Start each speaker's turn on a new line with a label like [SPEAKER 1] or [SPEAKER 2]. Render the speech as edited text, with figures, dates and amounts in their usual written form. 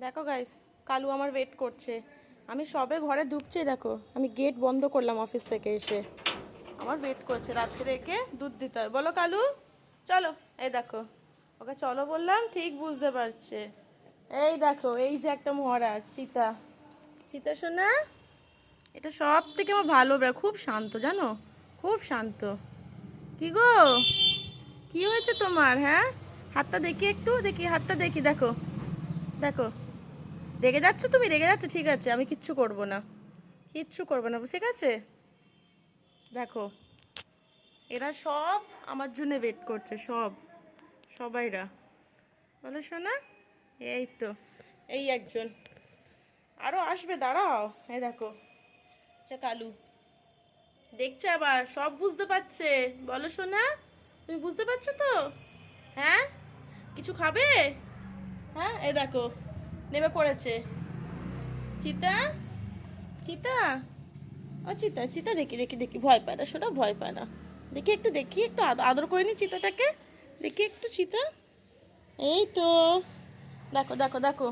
[SPEAKER 1] দেখো গাইস, কালু আমার ওয়েট করছে। আমি সবে ঘরে ঢুকছি, দেখো আমি গেট বন্ধ করলাম অফিস থেকে এসে। আমার ওয়েট করছে, রাত্রে রেখে দুধ দিতে হবে। বলো কালু, চলো। এই দেখো, ওকে চলো বললাম, ঠিক বুঝতে পারছে। এই দেখো, এই যে একটা মহারাজ চিতা, চিতা সোনা, এটা সব থেকে আমার ভালো, খুব শান্ত জানো, খুব শান্ত। কি গো, কি হয়েছে তোমার? হ্যাঁ, হাতটা দেখি, একটু দেখি, হাতটা দেখি, দেখো দেখো। রেগে যাচ্ছ তুমি? রেগে যাচ্ছ? ঠিক আছে, আমি কিচ্ছু করব না, কিচ্ছু করবো না, ঠিক আছে? দেখো, এরা সব আমার জন্য ওয়েট করছে, সব, সবাইরা। বলো শোনা, এই তো, এই একজন আরও আসবে, দাঁড়াও। এই দেখো, আচ্ছা কালু দেখছে, আবার সব বুঝতে পারছে। বলো শোনা, তুমি বুঝতে পারছো তো? হ্যাঁ, কিছু খাবে? হ্যাঁ, এই দেখো, নেমে পড়েছে। চিতা, চিতা, ও চিতা, চিতা দেখি দেখি দেখি, ভয় পায় না শোনা, ভয় পায় না। দেখি একটু, দেখি একটু আদর করে নি চিতাটাকে, দেখি একটু চিতা। এই তো, দেখো দেখো দেখো,